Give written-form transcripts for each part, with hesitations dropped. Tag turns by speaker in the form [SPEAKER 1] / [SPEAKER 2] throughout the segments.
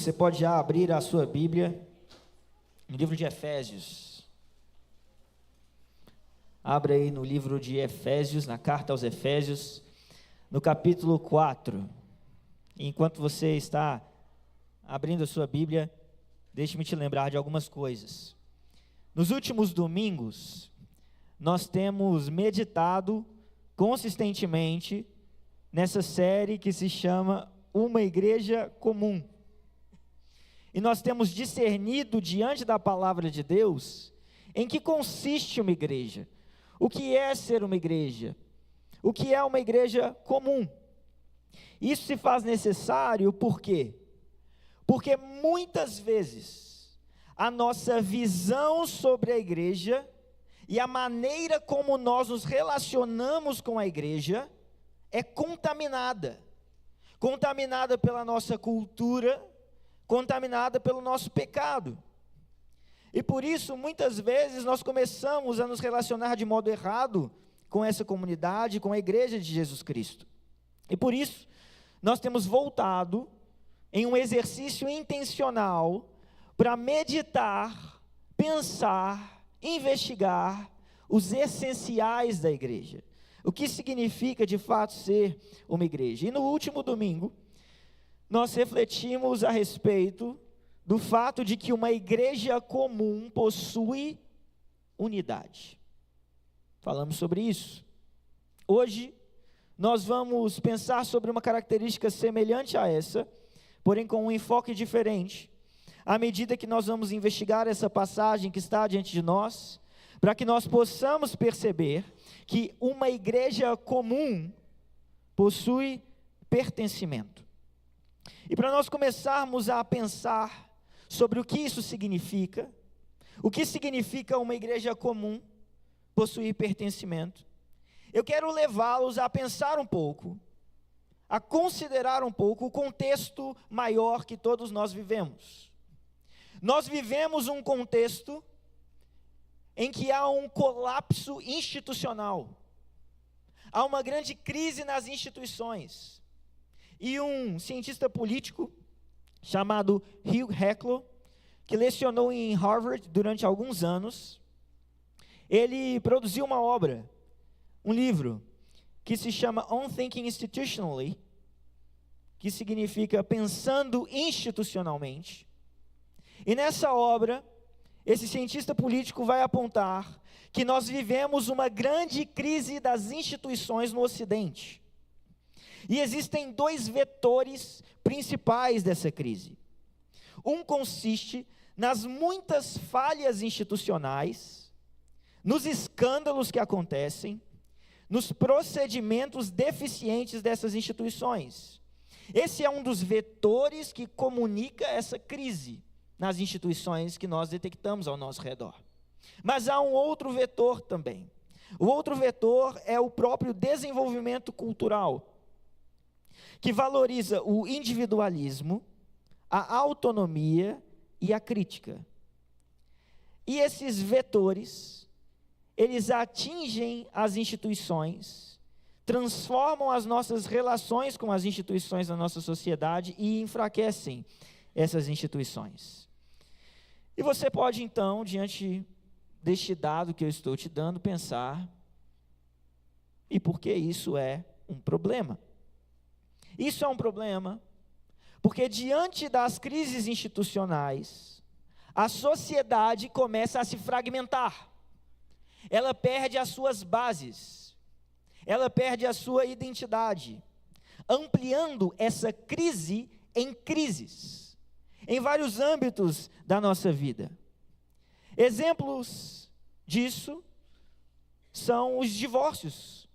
[SPEAKER 1] Você pode já abrir a sua Bíblia no livro de Efésios. Abra aí no livro de Efésios, na carta aos Efésios, no capítulo 4. Enquanto você está abrindo a sua Bíblia, deixe-me te lembrar de algumas coisas. Nos últimos domingos, nós temos meditado consistentemente nessa série que se chama Uma Igreja Comum. E nós temos discernido diante da palavra de Deus em que consiste uma igreja. O que é ser uma igreja? O que é uma igreja comum? Isso se faz necessário por quê? Porque muitas vezes a nossa visão sobre a igreja e a maneira como nós nos relacionamos com a igreja é contaminada pela nossa cultura, contaminada pelo nosso pecado. E por isso, muitas vezes, nós começamos a nos relacionar de modo errado com essa comunidade, com a igreja de Jesus Cristo. E por isso, nós temos voltado em um exercício intencional para meditar, pensar, investigar os essenciais da igreja. O que significa, de fato, ser uma igreja. E no último domingo, nós refletimos a respeito do fato de que uma igreja comum possui unidade. Falamos sobre isso. Hoje, nós vamos pensar sobre uma característica semelhante a essa, porém com um enfoque diferente, à medida que nós vamos investigar essa passagem que está diante de nós, para que nós possamos perceber que uma igreja comum possui pertencimento. E para nós começarmos a pensar sobre o que isso significa, o que significa uma igreja comum possuir pertencimento, eu quero levá-los a pensar um pouco, a considerar um pouco o contexto maior que todos nós vivemos. Nós vivemos um contexto em que há um colapso institucional, há uma grande crise nas instituições. E um cientista político chamado Hugh Heclo, que lecionou em Harvard durante alguns anos, ele produziu uma obra, um livro, que se chama On Thinking Institutionally, que significa Pensando Institucionalmente. E nessa obra, esse cientista político vai apontar que nós vivemos uma grande crise das instituições no Ocidente. E existem dois vetores principais dessa crise. Um consiste nas muitas falhas institucionais, nos escândalos que acontecem, nos procedimentos deficientes dessas instituições. Esse é um dos vetores que comunica essa crise nas instituições que nós detectamos ao nosso redor. Mas há um outro vetor também. O outro vetor é o próprio desenvolvimento cultural, que valoriza o individualismo, a autonomia e a crítica. E esses vetores, eles atingem as instituições, transformam as nossas relações com as instituições da nossa sociedade e enfraquecem essas instituições. E você pode então, diante deste dado que eu estou te dando, pensar, e por que isso é um problema? Isso é um problema, porque diante das crises institucionais, a sociedade começa a se fragmentar. Ela perde as suas bases, ela perde a sua identidade, ampliando essa crise em crises, em vários âmbitos da nossa vida. Exemplos disso são os divórcios,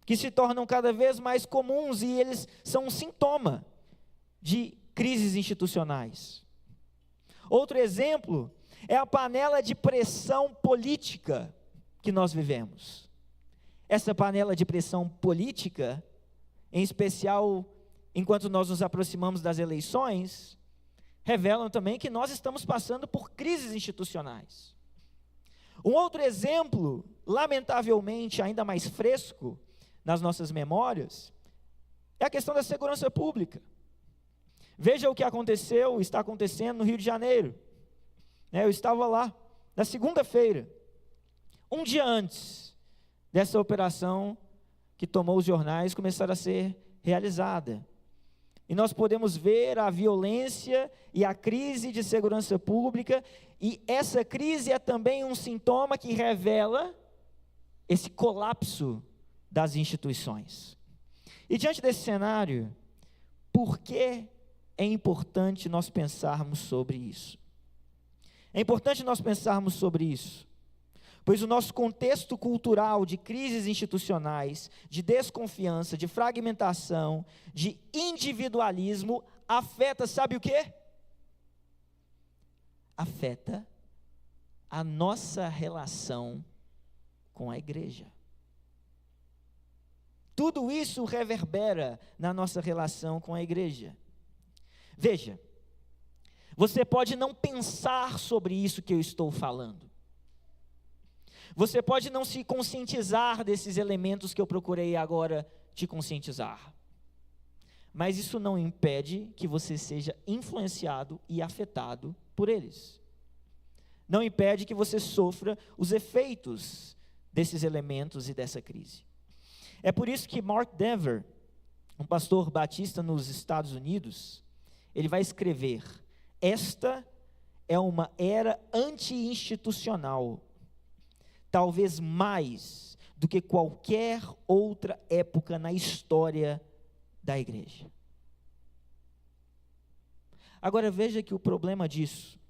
[SPEAKER 1] que se tornam cada vez mais comuns e eles são um sintoma de crises institucionais. Outro exemplo é a panela de pressão política que nós vivemos. Essa panela de pressão política, em especial enquanto nós nos aproximamos das eleições, revelam também que nós estamos passando por crises institucionais. Um outro exemplo, lamentavelmente ainda mais fresco nas nossas memórias, é a questão da segurança pública. Veja o que aconteceu, está acontecendo no Rio de Janeiro. Eu estava lá, na segunda-feira, um dia antes dessa operação que tomou os jornais começar a ser realizada. E nós podemos ver a violência e a crise de segurança pública, e essa crise é também um sintoma que revela esse colapso das instituições. E diante desse cenário, por que é importante nós pensarmos sobre isso? É importante nós pensarmos sobre isso, pois o nosso contexto cultural de crises institucionais, de desconfiança, de fragmentação, de individualismo, afeta, sabe o quê? Afeta a nossa relação com a igreja. Tudo isso reverbera na nossa relação com a igreja. Veja, você pode não pensar sobre isso que eu estou falando. Você pode não se conscientizar desses elementos que eu procurei agora te conscientizar. Mas isso não impede que você seja influenciado e afetado por eles. Não impede que você sofra os efeitos desses elementos e dessa crise. É por isso que Mark Dever, um pastor batista nos Estados Unidos, ele vai escrever: esta é uma era anti-institucional, talvez mais do que qualquer outra época na história da igreja. Agora veja que o problema disso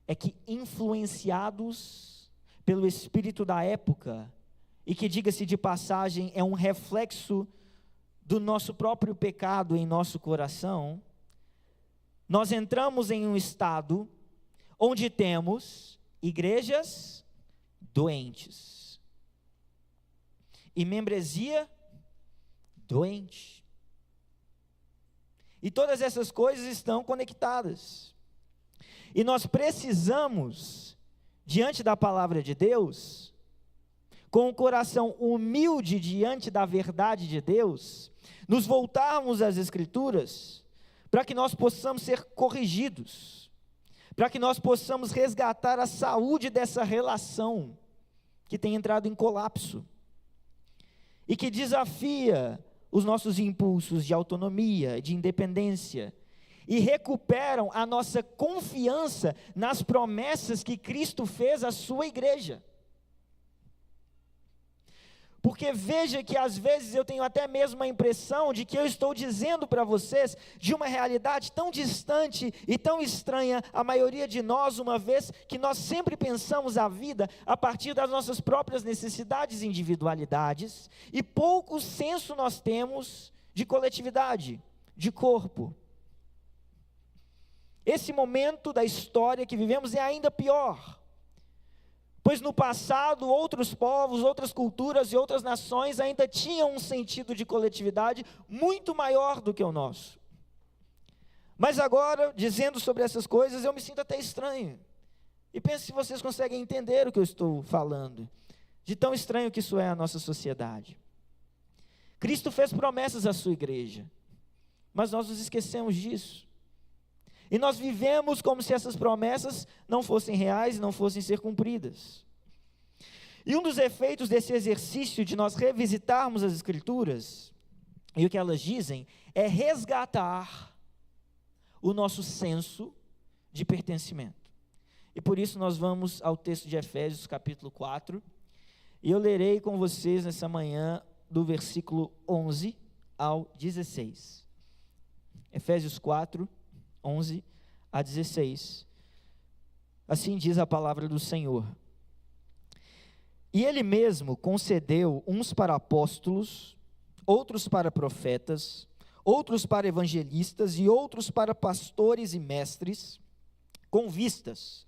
[SPEAKER 1] é que, influenciados pelo espírito da época, e que, diga-se de passagem, é um reflexo do nosso próprio pecado em nosso coração, nós entramos em um estado onde temos igrejas doentes e membresia doente. E todas essas coisas estão conectadas. E nós precisamos, diante da palavra de Deus, com o coração humilde diante da verdade de Deus, nos voltarmos às Escrituras, para que nós possamos ser corrigidos, para que nós possamos resgatar a saúde dessa relação que tem entrado em colapso, e que desafia os nossos impulsos de autonomia, de independência, e recuperam a nossa confiança nas promessas que Cristo fez à sua igreja. Porque veja que às vezes eu tenho até mesmo a impressão de que eu estou dizendo para vocês de uma realidade tão distante e tão estranha à maioria de nós, uma vez que nós sempre pensamos a vida a partir das nossas próprias necessidades e individualidades, e pouco senso nós temos de coletividade, de corpo. Esse momento da história que vivemos é ainda pior, pois no passado outros povos, outras culturas e outras nações ainda tinham um sentido de coletividade muito maior do que o nosso. Mas agora, dizendo sobre essas coisas, eu me sinto até estranho. E penso se vocês conseguem entender o que eu estou falando, de tão estranho que isso é a nossa sociedade. Cristo fez promessas à sua igreja, mas nós nos esquecemos disso. E nós vivemos como se essas promessas não fossem reais e não fossem ser cumpridas. E um dos efeitos desse exercício de nós revisitarmos as Escrituras, e o que elas dizem, é resgatar o nosso senso de pertencimento. E por isso nós vamos ao texto de Efésios capítulo 4, e eu lerei com vocês nessa manhã do versículo 11 ao 16. Efésios 4, 11 a 16, assim diz a palavra do Senhor: e Ele mesmo concedeu uns para apóstolos, outros para profetas, outros para evangelistas e outros para pastores e mestres, com vistas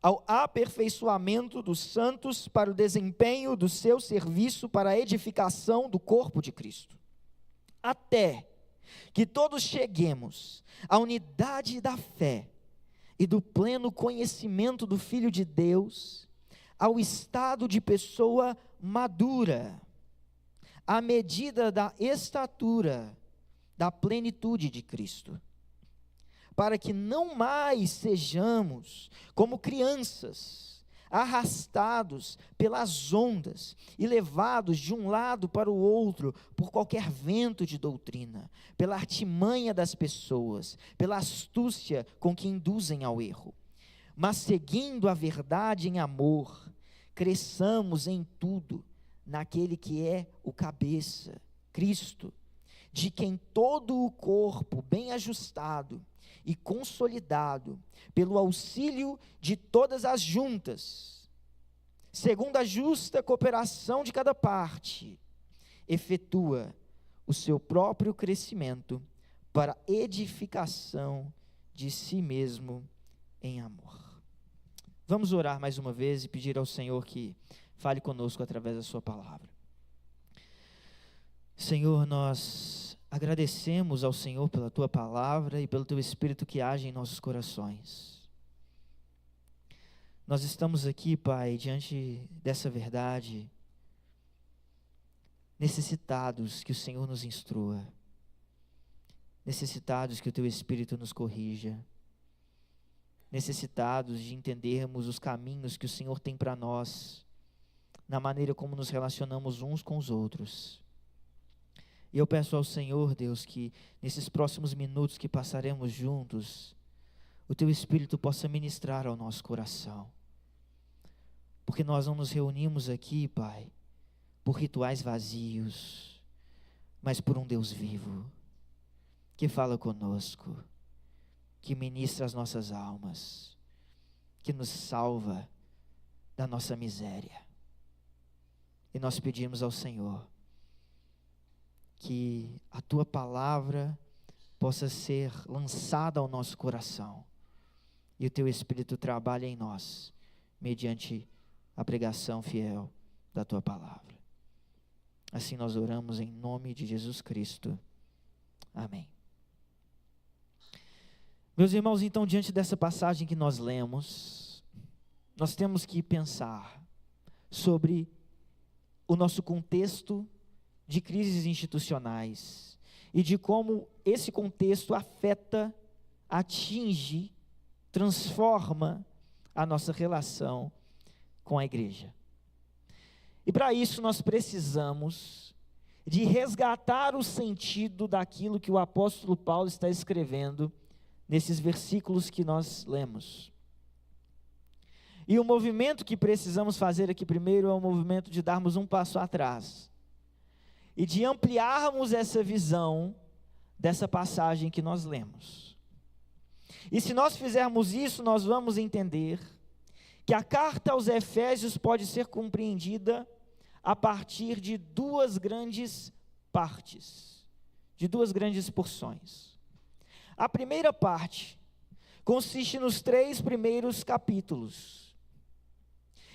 [SPEAKER 1] ao aperfeiçoamento dos santos para o desempenho do seu serviço para a edificação do corpo de Cristo, até que todos cheguemos à unidade da fé e do pleno conhecimento do Filho de Deus, ao estado de pessoa madura, à medida da estatura da plenitude de Cristo. para que não mais sejamos como crianças, arrastados pelas ondas e levados de um lado para o outro por qualquer vento de doutrina, pela artimanha das pessoas, pela astúcia com que induzem ao erro. Mas seguindo a verdade em amor, cresçamos em tudo naquele que é o cabeça, Cristo, de quem todo o corpo bem ajustado e consolidado pelo auxílio de todas as juntas, segundo a justa cooperação de cada parte, efetua o seu próprio crescimento para edificação de si mesmo em amor. Vamos orar mais uma vez e pedir ao Senhor que fale conosco através da sua palavra. Senhor, nós agradecemos ao Senhor pela tua palavra e pelo teu Espírito que age em nossos corações. Nós estamos aqui, Pai, diante dessa verdade, necessitados que o Senhor nos instrua, necessitados que o teu Espírito nos corrija, necessitados de entendermos os caminhos que o Senhor tem para nós, na maneira como nos relacionamos uns com os outros. E eu peço ao Senhor, Deus, que nesses próximos minutos que passaremos juntos, o teu Espírito possa ministrar ao nosso coração. Porque nós não nos reunimos aqui, Pai, por rituais vazios, mas por um Deus vivo, que fala conosco, que ministra as nossas almas, que nos salva da nossa miséria. E nós pedimos ao Senhor que a tua palavra possa ser lançada ao nosso coração e o teu Espírito trabalhe em nós, mediante a pregação fiel da tua palavra. Assim nós oramos em nome de Jesus Cristo. Amém. Meus irmãos, então, diante dessa passagem que nós lemos, nós temos que pensar sobre o nosso contexto de crises institucionais e de como esse contexto afeta, atinge, transforma a nossa relação com a igreja. E para isso nós precisamos de resgatar o sentido daquilo que o apóstolo Paulo está escrevendo nesses versículos que nós lemos. E o movimento que precisamos fazer aqui primeiro é o movimento de darmos um passo atrás e de ampliarmos essa visão dessa passagem que nós lemos. E se nós fizermos isso, nós vamos entender que a carta aos Efésios pode ser compreendida a partir de duas grandes partes, de duas grandes porções. A primeira parte consiste nos 3 primeiros capítulos.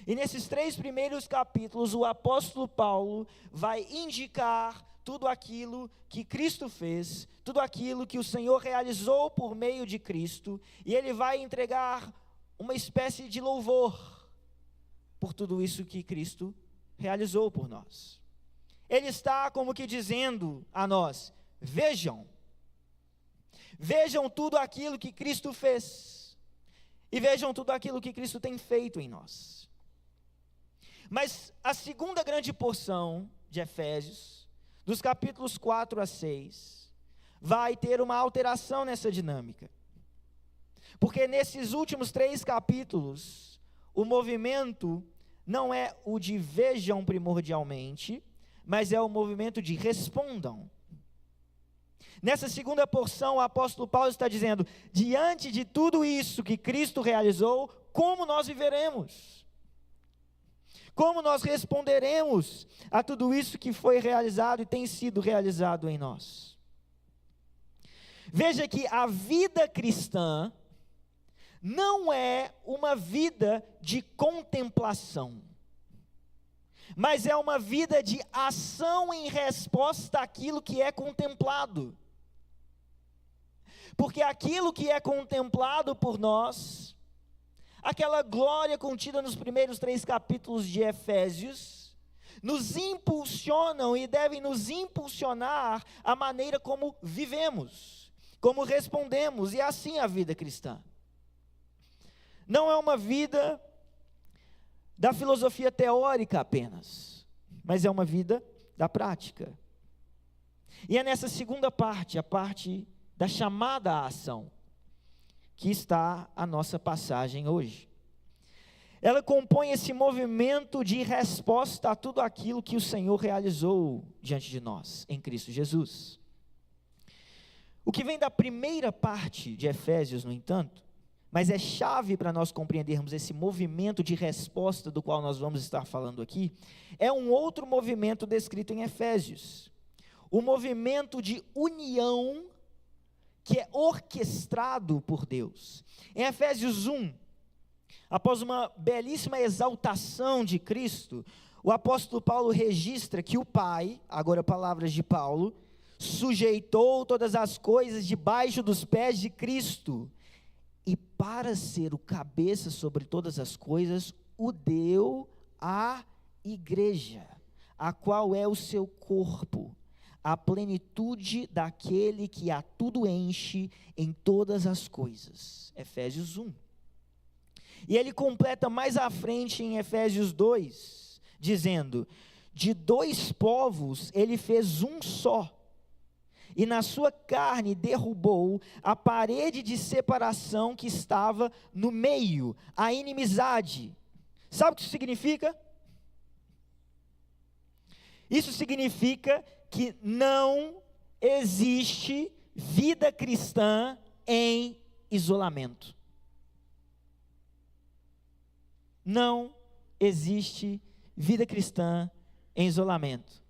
[SPEAKER 1] E nesses 3 primeiros capítulos, o apóstolo Paulo vai indicar tudo aquilo que Cristo fez, tudo aquilo que o Senhor realizou por meio de Cristo, e ele vai entregar uma espécie de louvor por tudo isso que Cristo realizou por nós. Ele está como que dizendo a nós: vejam tudo aquilo que Cristo fez, e vejam tudo aquilo que Cristo tem feito em nós. Mas a segunda grande porção de Efésios, dos capítulos 4 a 6, vai ter uma alteração nessa dinâmica. Porque nesses últimos 3 capítulos, o movimento não é o de vejam primordialmente, mas é o movimento de respondam. Nessa segunda porção, o apóstolo Paulo está dizendo: diante de tudo isso que Cristo realizou, como nós viveremos? Como nós responderemos a tudo isso que foi realizado e tem sido realizado em nós? Veja que a vida cristã não é uma vida de contemplação, mas é uma vida de ação em resposta àquilo que é contemplado. Porque aquilo que é contemplado por nós, aquela glória contida nos primeiros 3 capítulos de Efésios, nos impulsionam e devem nos impulsionar a maneira como vivemos, como respondemos, e é assim a vida cristã. Não é uma vida da filosofia teórica apenas, mas é uma vida da prática. E é nessa segunda parte, a parte da chamada à ação, que está a nossa passagem hoje. Ela compõe esse movimento de resposta a tudo aquilo que o Senhor realizou diante de nós, em Cristo Jesus. O que vem da primeira parte de Efésios, no entanto, mas é chave para nós compreendermos esse movimento de resposta do qual nós vamos estar falando aqui, é um outro movimento descrito em Efésios. O movimento de união que é orquestrado por Deus. Em Efésios 1, após uma belíssima exaltação de Cristo, o apóstolo Paulo registra que o Pai, agora palavras de Paulo, sujeitou todas as coisas debaixo dos pés de Cristo, e para ser o cabeça sobre todas as coisas, o deu à igreja, a qual é o seu corpo, a plenitude daquele que a tudo enche em todas as coisas. Efésios 1. E ele completa mais à frente em Efésios 2, dizendo: de dois povos ele fez um só, e na sua carne derrubou a parede de separação que estava no meio, a inimizade. Sabe o que isso significa? Isso significa que não existe vida cristã em isolamento. Não existe vida cristã em isolamento.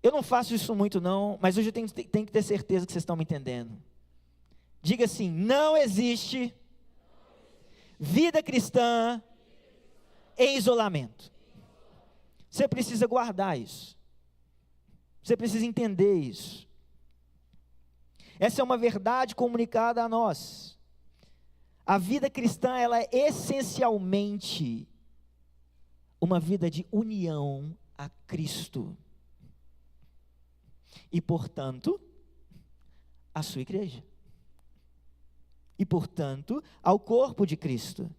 [SPEAKER 1] Eu não faço isso muito não, mas hoje eu tenho que ter certeza que vocês estão me entendendo. Diga assim: não existe vida cristã em isolamento. Você precisa guardar isso. Você precisa entender isso. Essa é uma verdade comunicada a nós. A vida cristã, ela é essencialmente uma vida de união a Cristo. E, portanto, a sua igreja. E, portanto, ao corpo de Cristo.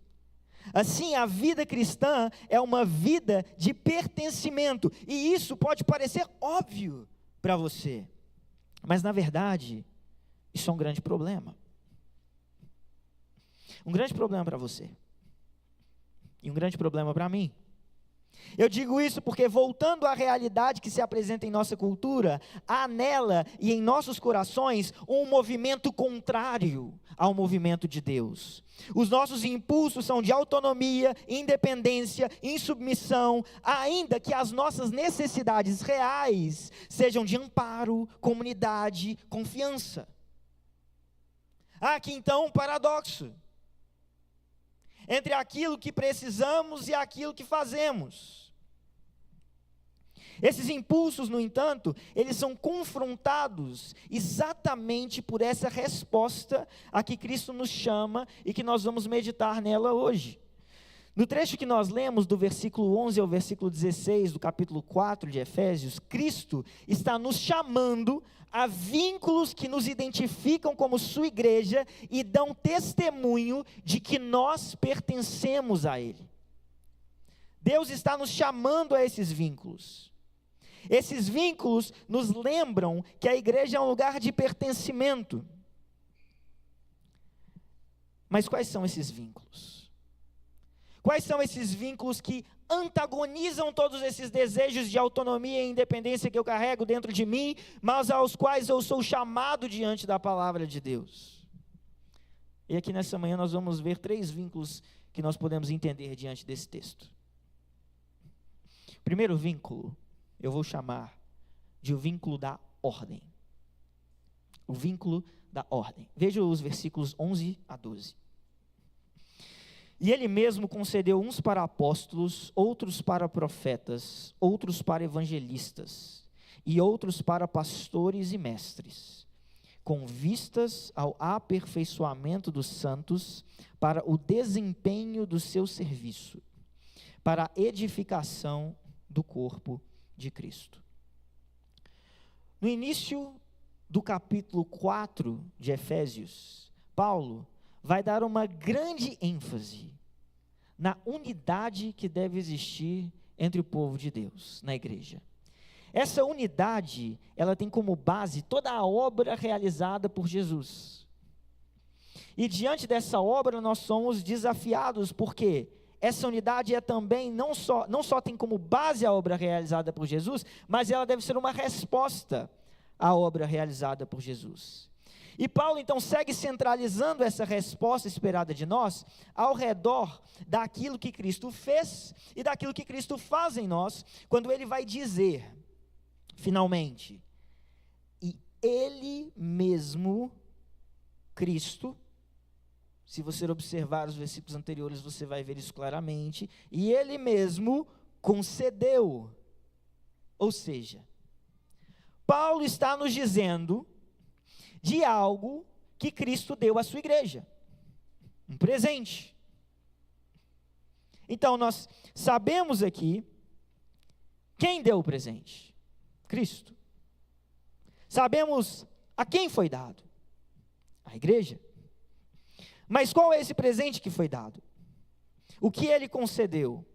[SPEAKER 1] Assim, a vida cristã é uma vida de pertencimento, e isso pode parecer óbvio para você, mas na verdade, isso é um grande problema. Um grande problema para você, e um grande problema para mim. Eu digo isso porque, voltando à realidade que se apresenta em nossa cultura, há nela e em nossos corações um movimento contrário ao movimento de Deus. Os nossos impulsos são de autonomia, independência, insubmissão, ainda que as nossas necessidades reais sejam de amparo, comunidade, confiança. Há aqui então um paradoxo entre aquilo que precisamos e aquilo que fazemos. Esses impulsos, no entanto, eles são confrontados exatamente por essa resposta a que Cristo nos chama e que nós vamos meditar nela hoje. No trecho que nós lemos, do versículo 11 ao versículo 16, do capítulo 4 de Efésios, Cristo está nos chamando a vínculos que nos identificam como sua igreja e dão testemunho de que nós pertencemos a Ele. Deus está nos chamando a esses vínculos. Esses vínculos nos lembram que a igreja é um lugar de pertencimento. Mas quais são esses vínculos? Quais são esses vínculos que antagonizam todos esses desejos de autonomia e independência que eu carrego dentro de mim, mas aos quais eu sou chamado diante da palavra de Deus? E aqui nessa manhã nós vamos ver 3 vínculos que nós podemos entender diante desse texto. O primeiro vínculo, eu vou chamar de o vínculo da ordem. O vínculo da ordem. Veja os versículos 11 a 12. E ele mesmo concedeu uns para apóstolos, outros para profetas, outros para evangelistas, e outros para pastores e mestres, com vistas ao aperfeiçoamento dos santos, para o desempenho do seu serviço, para a edificação do corpo de Cristo. No início do capítulo 4 de Efésios, Paulo vai dar uma grande ênfase na unidade que deve existir entre o povo de Deus, na igreja. Essa unidade, ela tem como base toda a obra realizada por Jesus. E diante dessa obra nós somos desafiados, porque essa unidade é também, não só tem como base a obra realizada por Jesus, mas ela deve ser uma resposta à obra realizada por Jesus. E Paulo então segue centralizando essa resposta esperada de nós ao redor daquilo que Cristo fez e daquilo que Cristo faz em nós, quando ele vai dizer, finalmente, e ele mesmo, Cristo, se você observar os versículos anteriores, você vai ver isso claramente, e ele mesmo concedeu. Ou seja, Paulo está nos dizendo de algo que Cristo deu à sua igreja, um presente. Então nós sabemos aqui quem deu o presente, Cristo. Sabemos a quem foi dado, a igreja. Mas qual é esse presente que foi dado? O que ele concedeu?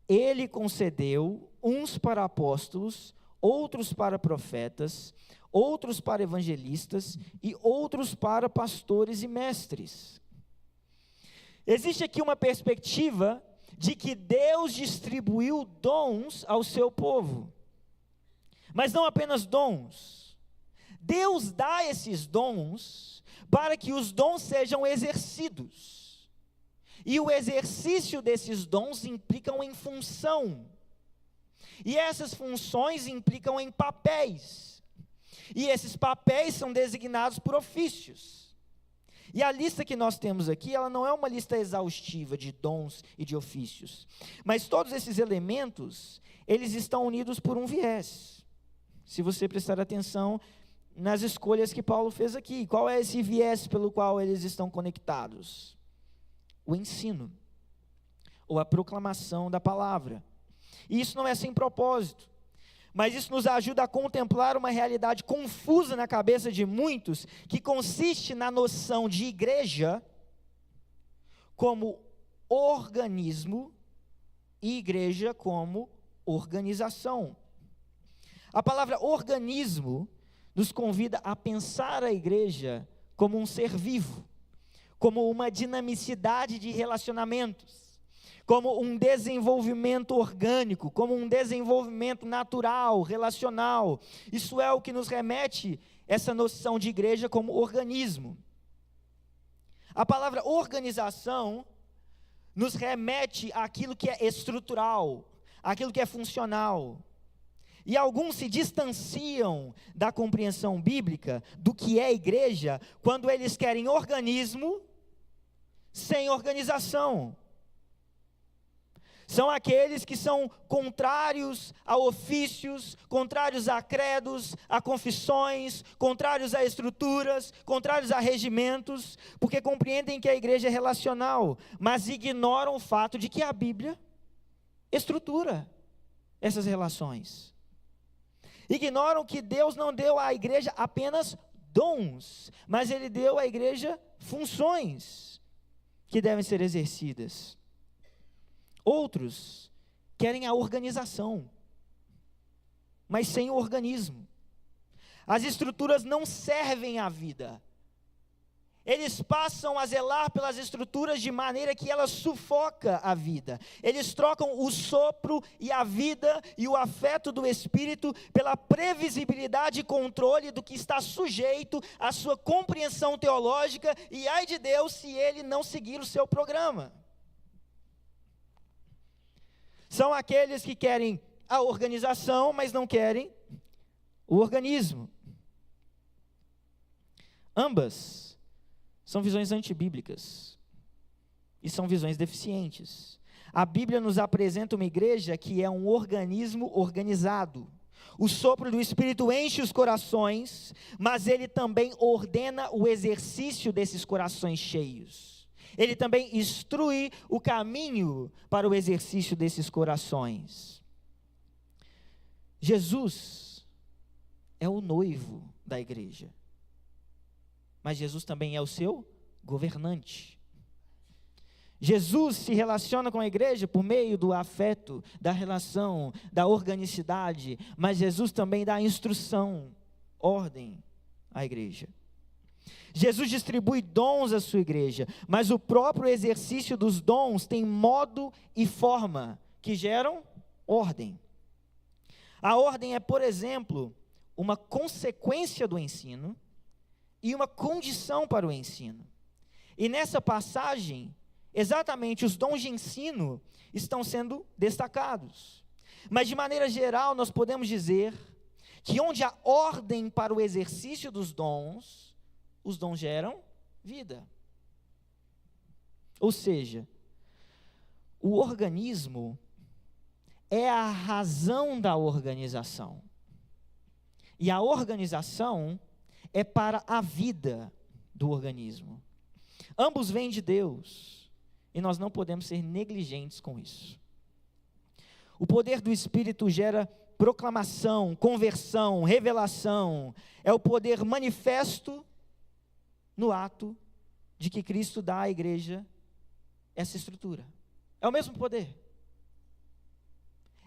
[SPEAKER 1] Ele concedeu uns para apóstolos, outros para profetas, outros para evangelistas e outros para pastores e mestres. Existe aqui uma perspectiva de que Deus distribuiu dons ao seu povo, mas não apenas dons. Deus dá esses dons para que os dons sejam exercidos, e o exercício desses dons implicam em função, e essas funções implicam em papéis, e esses papéis são designados por ofícios. E a lista que nós temos aqui, ela não é uma lista exaustiva de dons e de ofícios, mas todos esses elementos, eles estão unidos por um viés. Se você prestar atenção nas escolhas que Paulo fez aqui, qual é esse viés pelo qual eles estão conectados? O ensino, ou a proclamação da palavra. E isso não é sem propósito, mas isso nos ajuda a contemplar uma realidade confusa na cabeça de muitos, que consiste na noção de igreja como organismo e igreja como organização. A palavra organismo nos convida a pensar a igreja como um ser vivo, como uma dinamicidade de relacionamentos, como um desenvolvimento orgânico, como um desenvolvimento natural, relacional. Isso é o que nos remete essa noção de igreja como organismo. A palavra organização nos remete àquilo que é estrutural, àquilo que é funcional. E alguns se distanciam da compreensão bíblica do que é igreja, quando eles querem organismo sem organização. São aqueles que são contrários a ofícios, contrários a credos, a confissões, contrários a estruturas, contrários a regimentos, porque compreendem que a igreja é relacional, mas ignoram o fato de que a Bíblia estrutura essas relações. Ignoram que Deus não deu à igreja apenas dons, mas Ele deu à igreja funções que devem ser exercidas. Outros querem a organização, mas sem o organismo. As estruturas não servem à vida. Eles passam a zelar pelas estruturas de maneira que ela sufoca a vida. Eles trocam o sopro e a vida e o afeto do Espírito pela previsibilidade e controle do que está sujeito à sua compreensão teológica, e ai de Deus se ele não seguir o seu programa. São aqueles que querem a organização, mas não querem o organismo. Ambas são visões antibíblicas e são visões deficientes. A Bíblia nos apresenta uma igreja que é um organismo organizado. O sopro do Espírito enche os corações, mas ele também ordena o exercício desses corações cheios. Ele também instrui o caminho para o exercício desses corações. Jesus é o noivo da igreja. Mas Jesus também é o seu governante. Jesus se relaciona com a igreja por meio do afeto, da relação, da organicidade, mas Jesus também dá instrução, ordem à igreja. Jesus distribui dons à sua igreja, mas o próprio exercício dos dons tem modo e forma que geram ordem. A ordem é, por exemplo, uma consequência do ensino e uma condição para o ensino. E nessa passagem, exatamente os dons de ensino estão sendo destacados. Mas de maneira geral, nós podemos dizer que onde há ordem para o exercício dos dons, os dons geram vida. Ou seja, o organismo é a razão da organização. E a organização é para a vida do organismo. Ambos vêm de Deus, e nós não podemos ser negligentes com isso. O poder do Espírito gera proclamação, conversão, revelação. É o poder manifesto no ato de que Cristo dá à igreja essa estrutura. É o mesmo poder.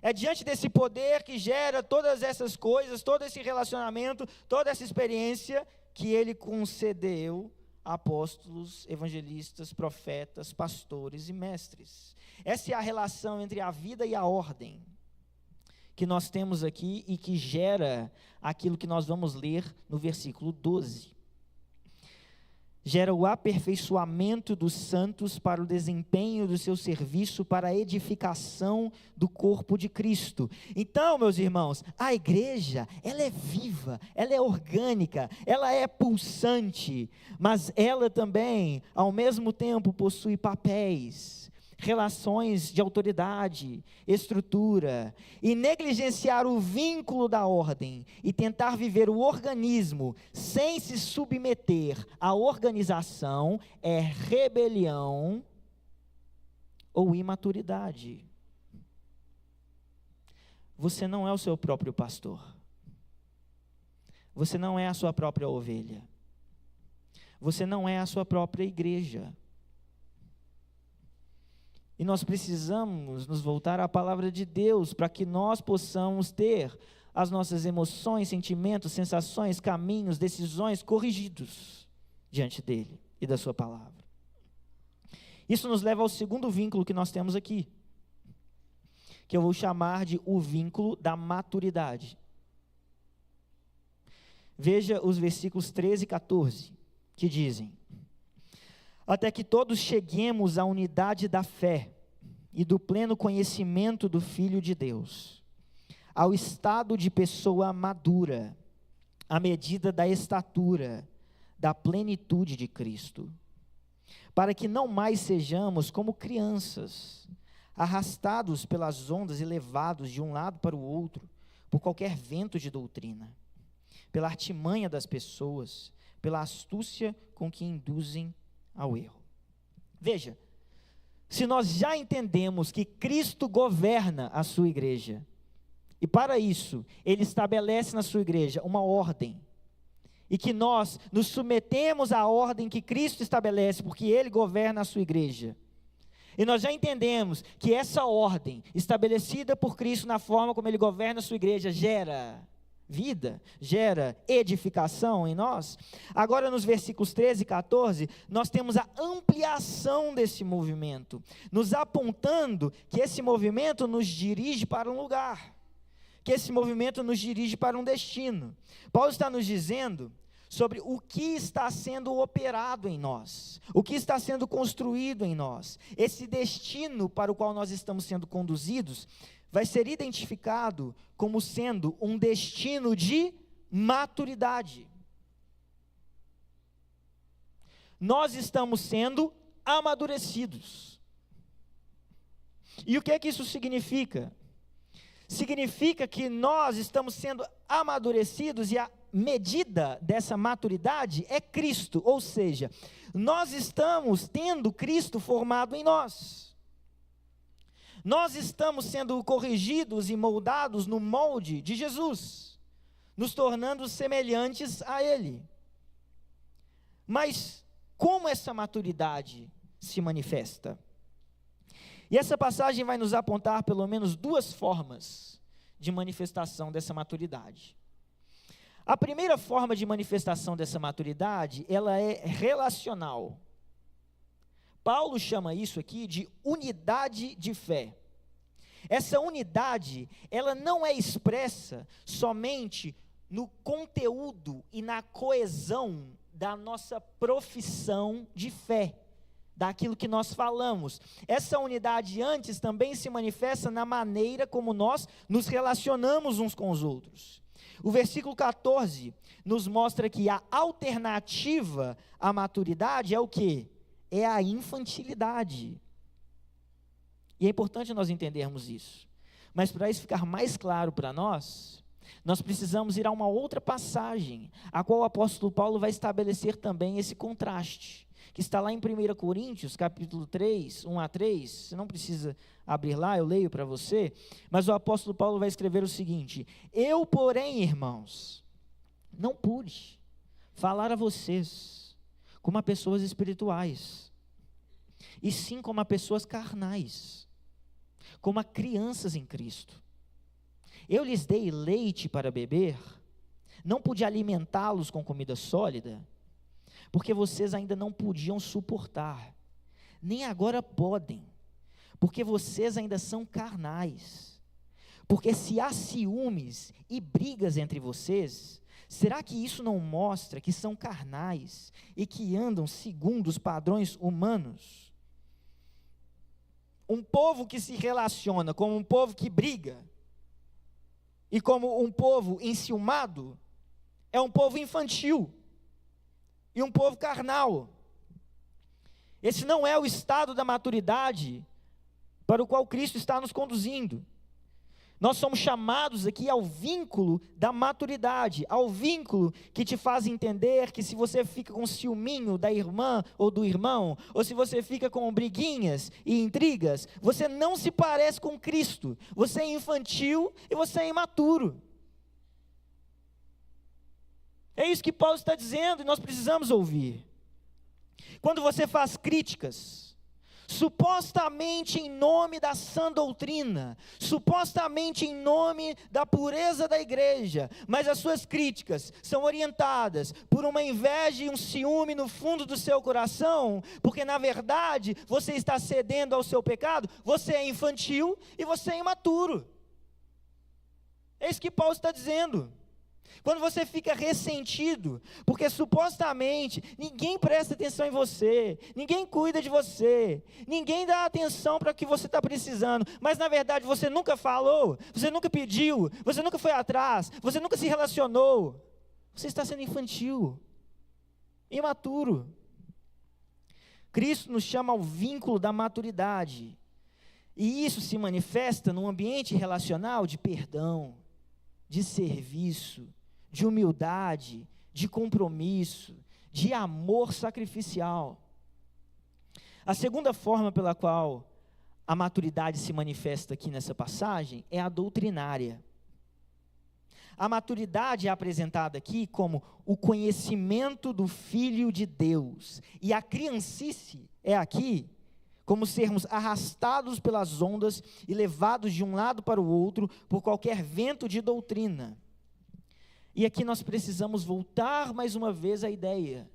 [SPEAKER 1] É diante desse poder que gera todas essas coisas, todo esse relacionamento, toda essa experiência que ele concedeu a apóstolos, evangelistas, profetas, pastores e mestres. Essa é a relação entre a vida e a ordem que nós temos aqui e que gera aquilo que nós vamos ler no versículo 12. Gera o aperfeiçoamento dos santos para o desempenho do seu serviço, para a edificação do corpo de Cristo. Então, meus irmãos, a igreja, ela é viva, ela é orgânica, ela é pulsante, mas ela também, ao mesmo tempo, possui papéis, relações de autoridade, estrutura, e negligenciar o vínculo da ordem e tentar viver o organismo sem se submeter à organização é rebelião ou imaturidade. Você não é o seu próprio pastor. Você não é a sua própria ovelha. Você não é a sua própria igreja. E nós precisamos nos voltar à palavra de Deus para que nós possamos ter as nossas emoções, sentimentos, sensações, caminhos, decisões corrigidos diante dele e da sua palavra. Isso nos leva ao segundo vínculo que nós temos aqui, que eu vou chamar de o vínculo da maturidade. Veja os versículos 13 e 14, que dizem: até que todos cheguemos à unidade da fé e do pleno conhecimento do Filho de Deus, ao estado de pessoa madura, à medida da estatura, da plenitude de Cristo, para que não mais sejamos como crianças, arrastados pelas ondas e levados de um lado para o outro, por qualquer vento de doutrina, pela artimanha das pessoas, pela astúcia com que induzem ao erro. Veja, se nós já entendemos que Cristo governa a sua igreja, e para isso, Ele estabelece na sua igreja uma ordem, e que nós nos submetemos à ordem que Cristo estabelece, porque Ele governa a sua igreja, e nós já entendemos que essa ordem, estabelecida por Cristo na forma como Ele governa a sua igreja, gera vida, gera edificação em nós. Agora nos versículos 13 e 14, nós temos a ampliação desse movimento, nos apontando que esse movimento nos dirige para um lugar, que esse movimento nos dirige para um destino. Paulo está nos dizendo sobre o que está sendo operado em nós, o que está sendo construído em nós. Esse destino para o qual nós estamos sendo conduzidos vai ser identificado como sendo um destino de maturidade. Nós estamos sendo amadurecidos. E o que é que isso significa? Significa que nós estamos sendo amadurecidos e a medida dessa maturidade é Cristo, ou seja, nós estamos tendo Cristo formado em nós. Nós estamos sendo corrigidos e moldados no molde de Jesus. nos tornando semelhantes a Ele. Mas como essa maturidade se manifesta? E essa passagem vai nos apontar pelo menos duas formas de manifestação dessa maturidade. A primeira forma de manifestação dessa maturidade, ela é relacional. Paulo chama isso aqui de unidade de fé. Essa unidade, ela não é expressa somente no conteúdo e na coesão da nossa profissão de fé, daquilo que nós falamos. Essa unidade antes também se manifesta na maneira como nós nos relacionamos uns com os outros. O versículo 14 nos mostra que a alternativa à maturidade é o quê? É a infantilidade. E é importante nós entendermos isso. Mas para isso ficar mais claro para nós precisamos ir a uma outra passagem, a qual o apóstolo Paulo vai estabelecer também esse contraste, que está lá em 1 Coríntios, capítulo 3, 1 a 3, você não precisa abrir lá, eu leio para você, mas o apóstolo Paulo vai escrever o seguinte: eu, porém, irmãos, não pude falar a vocês como a pessoas espirituais, e sim como a pessoas carnais, como a crianças em Cristo. Eu lhes dei leite para beber, não pude alimentá-los com comida sólida, porque vocês ainda não podiam suportar, nem agora podem, porque vocês ainda são carnais. Porque se há ciúmes e brigas entre vocês, será que isso não mostra que são carnais e que andam segundo os padrões humanos? Um povo que se relaciona como um povo que briga, e como um povo enciumado, é um povo infantil, e um povo carnal. Esse não é o estado da maturidade para o qual Cristo está nos conduzindo. Nós somos chamados aqui ao vínculo da maturidade, ao vínculo que te faz entender que se você fica com ciúminho da irmã ou do irmão, ou se você fica com briguinhas e intrigas, você não se parece com Cristo, você é infantil e você é imaturo. É isso que Paulo está dizendo e nós precisamos ouvir. Quando você faz críticas, supostamente em nome da sã doutrina, supostamente em nome da pureza da igreja, mas as suas críticas são orientadas por uma inveja e um ciúme no fundo do seu coração, porque na verdade você está cedendo ao seu pecado, você é infantil e você é imaturo. É isso que Paulo está dizendo. Quando você fica ressentido, porque supostamente ninguém presta atenção em você, ninguém cuida de você, ninguém dá atenção para o que você está precisando, mas na verdade você nunca falou, você nunca pediu, você nunca foi atrás, você nunca se relacionou, você está sendo infantil, imaturo. Cristo nos chama ao vínculo da maturidade, e isso se manifesta num ambiente relacional de perdão, de serviço, de humildade, de compromisso, de amor sacrificial. A segunda forma pela qual a maturidade se manifesta aqui nessa passagem é a doutrinária. A maturidade é apresentada aqui como o conhecimento do Filho de Deus, e a criancice é aqui como sermos arrastados pelas ondas e levados de um lado para o outro por qualquer vento de doutrina. E aqui nós precisamos voltar mais uma vez à ideia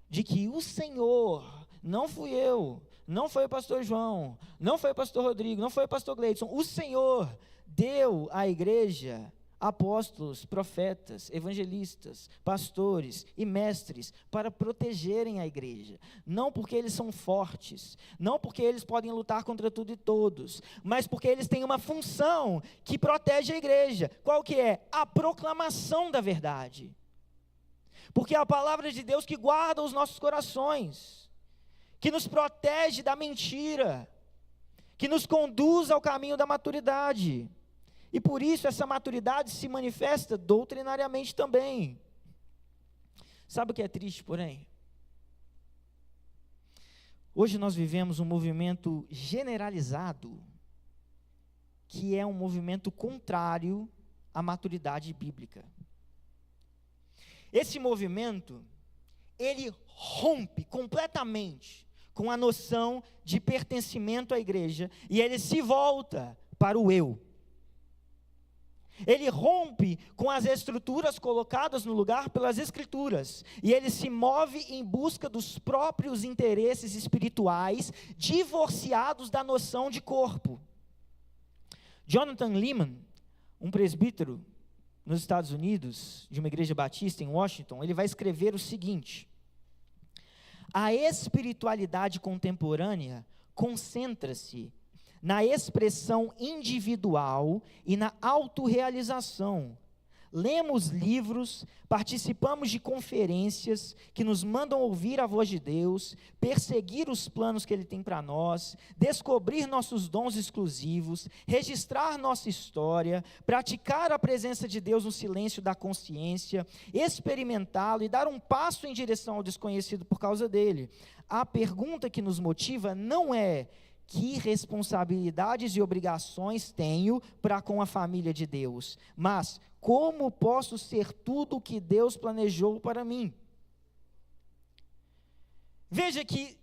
[SPEAKER 1] de que o Senhor, não fui eu, não foi o pastor João, não foi o pastor Rodrigo, não foi o pastor Gleidson, o Senhor deu à igreja apóstolos, profetas, evangelistas, pastores e mestres para protegerem a igreja, não porque eles são fortes, não porque eles podem lutar contra tudo e todos, mas porque eles têm uma função que protege a igreja. Qual que é? A proclamação da verdade, porque é a palavra de Deus que guarda os nossos corações, que nos protege da mentira, que nos conduz ao caminho da maturidade. E por isso essa maturidade se manifesta doutrinariamente também. Sabe o que é triste, porém? Hoje nós vivemos um movimento generalizado, que é um movimento contrário à maturidade bíblica. Esse movimento, ele rompe completamente com a noção de pertencimento à igreja, e ele se volta para o eu. Ele rompe com as estruturas colocadas no lugar pelas Escrituras, e ele se move em busca dos próprios interesses espirituais, divorciados da noção de corpo. Jonathan Leeman, um presbítero nos Estados Unidos, de uma igreja batista em Washington, ele vai escrever o seguinte: a espiritualidade contemporânea concentra-se na expressão individual e na autorrealização. Lemos livros, participamos de conferências que nos mandam ouvir a voz de Deus, perseguir os planos que Ele tem para nós, descobrir nossos dons exclusivos, registrar nossa história, praticar a presença de Deus no silêncio da consciência, experimentá-lo e dar um passo em direção ao desconhecido por causa dele. A pergunta que nos motiva não é: que responsabilidades e obrigações tenho para com a família de Deus? Mas, como posso ser tudo o que Deus planejou para mim? Veja que,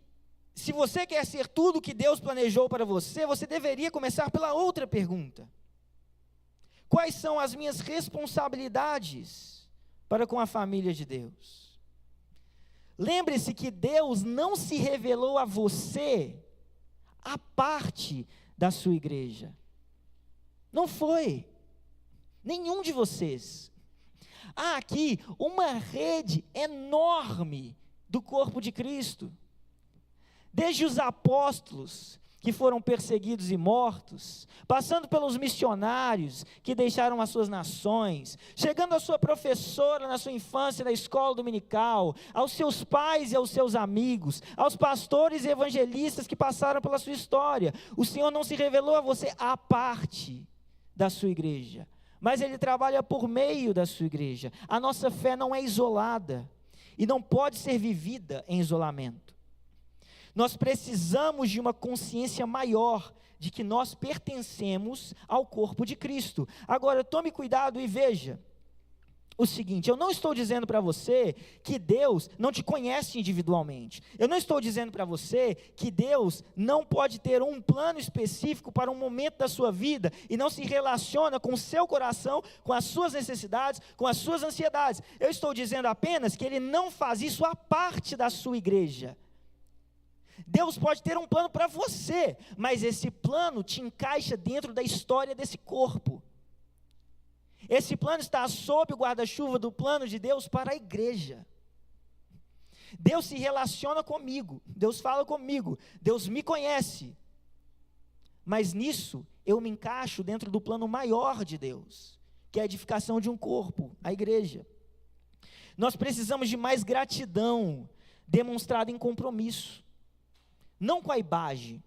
[SPEAKER 1] se você quer ser tudo o que Deus planejou para você, você deveria começar pela outra pergunta: quais são as minhas responsabilidades para com a família de Deus? Lembre-se que Deus não se revelou a você a parte da sua igreja. Não foi. Nenhum de vocês. Há aqui uma rede enorme do corpo de Cristo. Desde os apóstolos, que foram perseguidos e mortos, passando pelos missionários que deixaram as suas nações, chegando à sua professora na sua infância na escola dominical, aos seus pais e aos seus amigos, aos pastores e evangelistas que passaram pela sua história. O Senhor não se revelou a você à parte da sua igreja, mas Ele trabalha por meio da sua igreja. A nossa fé não é isolada e não pode ser vivida em isolamento. Nós precisamos de uma consciência maior de que nós pertencemos ao corpo de Cristo. Agora, tome cuidado e veja o seguinte: eu não estou dizendo para você que Deus não te conhece individualmente. Eu não estou dizendo para você que Deus não pode ter um plano específico para um momento da sua vida e não se relaciona com o seu coração, com as suas necessidades, com as suas ansiedades. Eu estou dizendo apenas que Ele não faz isso à parte da sua igreja. Deus pode ter um plano para você, mas esse plano te encaixa dentro da história desse corpo. Esse plano está sob o guarda-chuva do plano de Deus para a igreja. Deus se relaciona comigo, Deus fala comigo, Deus me conhece, mas nisso eu me encaixo dentro do plano maior de Deus, que é a edificação de um corpo, a igreja. Nós precisamos de mais gratidão demonstrada em compromisso. Não com a IBAGE,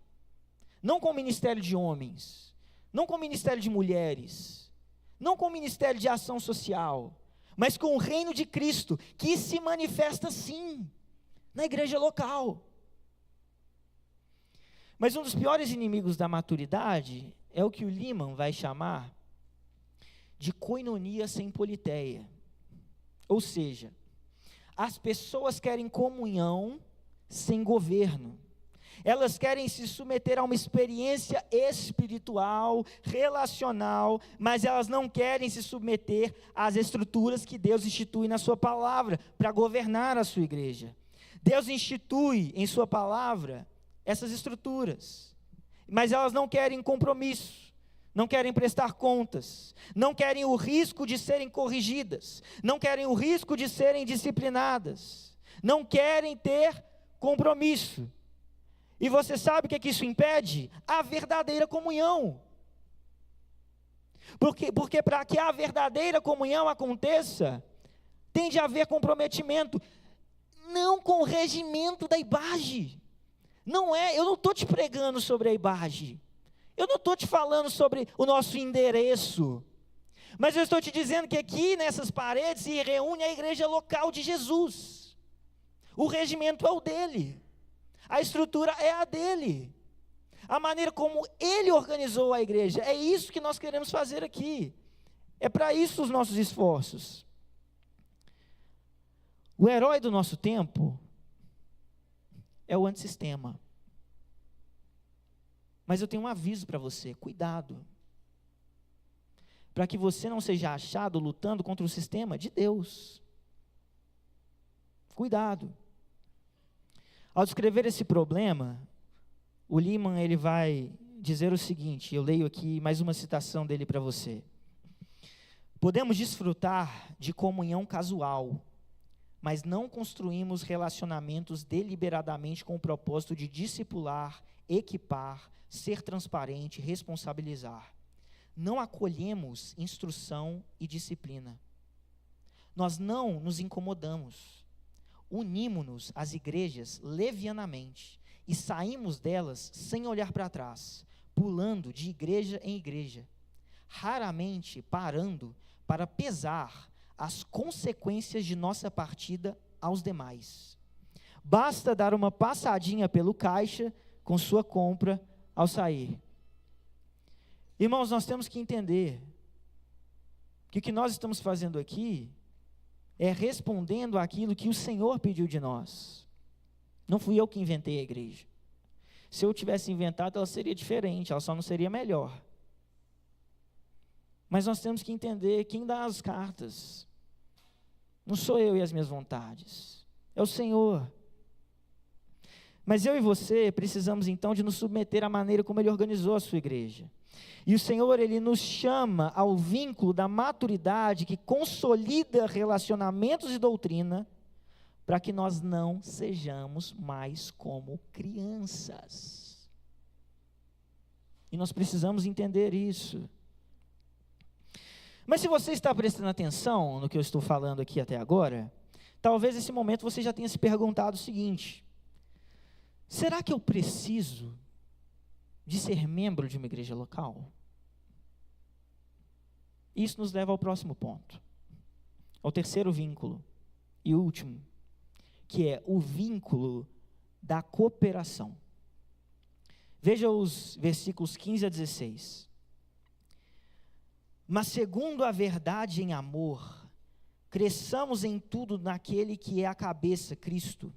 [SPEAKER 1] não com o ministério de homens, não com o ministério de mulheres, não com o ministério de ação social, mas com o reino de Cristo, que se manifesta sim, na igreja local. Mas um dos piores inimigos da maturidade é o que o Leeman vai chamar de koinonia sem politeia. Ou seja, as pessoas querem comunhão sem governo. Elas querem se submeter a uma experiência espiritual, relacional, mas elas não querem se submeter às estruturas que Deus institui na sua palavra para governar a sua igreja. Deus institui em sua palavra essas estruturas, mas elas não querem compromisso, não querem prestar contas, não querem o risco de serem corrigidas, não querem o risco de serem disciplinadas, não querem ter compromisso. E você sabe o que isso impede? A verdadeira comunhão. Porque para que a verdadeira comunhão aconteça, tem de haver comprometimento, não com o regimento da IBAGE. Não é, eu não estou te pregando sobre a IBAGE, eu não estou te falando sobre o nosso endereço, mas eu estou te dizendo que aqui nessas paredes se reúne a igreja local de Jesus. O regimento é o dele. A estrutura é a dele, a maneira como ele organizou a igreja, é isso que nós queremos fazer aqui, é para isso os nossos esforços. O herói do nosso tempo é o antissistema. Mas eu tenho um aviso para você: cuidado, para que você não seja achado lutando contra o sistema de Deus. Cuidado. Ao descrever esse problema, o Lehman ele vai dizer o seguinte, eu leio aqui mais uma citação dele para você. Podemos desfrutar de comunhão casual, mas não construímos relacionamentos deliberadamente com o propósito de discipular, equipar, ser transparente, responsabilizar. Não acolhemos instrução e disciplina. Nós não nos incomodamos. Unimos-nos às igrejas levianamente e saímos delas sem olhar para trás, pulando de igreja em igreja, raramente parando para pesar as consequências de nossa partida aos demais. Basta dar uma passadinha pelo caixa com sua compra ao sair. Irmãos, nós temos que entender que o que nós estamos fazendo aqui é respondendo àquilo que o Senhor pediu de nós. Não fui eu que inventei a igreja. Se eu tivesse inventado, ela seria diferente, ela só não seria melhor. Mas nós temos que entender quem dá as cartas. Não sou eu e as minhas vontades, é o Senhor. Mas eu e você precisamos então de nos submeter à maneira como Ele organizou a sua igreja. E o Senhor, Ele nos chama ao vínculo da maturidade que consolida relacionamentos e doutrina, para que nós não sejamos mais como crianças. E nós precisamos entender isso. Mas se você está prestando atenção no que eu estou falando aqui até agora, talvez nesse momento você já tenha se perguntado o seguinte: será que eu preciso de ser membro de uma igreja local? Isso nos leva ao próximo ponto, ao terceiro vínculo e último, que é o vínculo da cooperação. Veja os versículos 15 a 16. Mas segundo a verdade em amor, cresçamos em tudo naquele que é a cabeça, Cristo,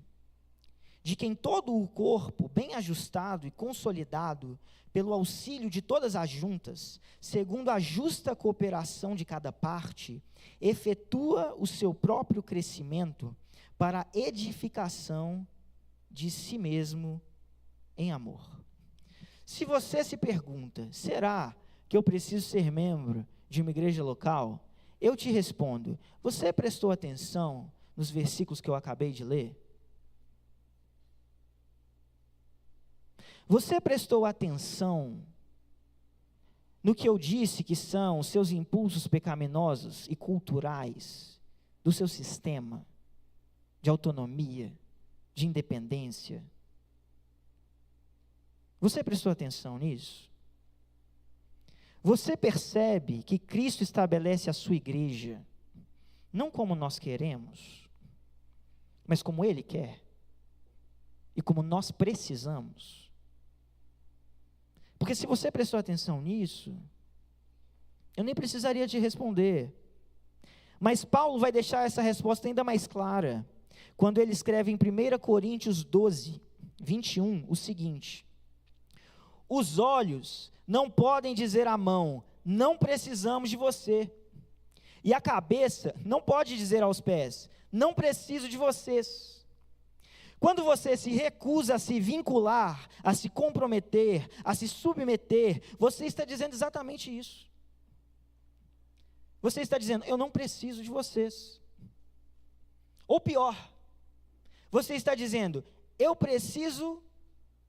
[SPEAKER 1] de quem todo o corpo, bem ajustado e consolidado, pelo auxílio de todas as juntas, segundo a justa cooperação de cada parte, efetua o seu próprio crescimento para a edificação de si mesmo em amor. Se você se pergunta, será que eu preciso ser membro de uma igreja local? Eu te respondo, você prestou atenção nos versículos que eu acabei de ler? Você prestou atenção no que eu disse que são os seus impulsos pecaminosos e culturais do seu sistema de autonomia, de independência? Você prestou atenção nisso? Você percebe que Cristo estabelece a sua igreja, não como nós queremos, mas como Ele quer, e como nós precisamos? Porque se você prestou atenção nisso, eu nem precisaria te responder. Mas Paulo vai deixar essa resposta ainda mais clara, quando ele escreve em 1 Coríntios 12, 21, o seguinte: os olhos não podem dizer à mão, não precisamos de você. E a cabeça não pode dizer aos pés, não preciso de vocês. Quando você se recusa a se vincular, a se comprometer, a se submeter, você está dizendo exatamente isso. Você está dizendo, eu não preciso de vocês. Ou pior, você está dizendo, eu preciso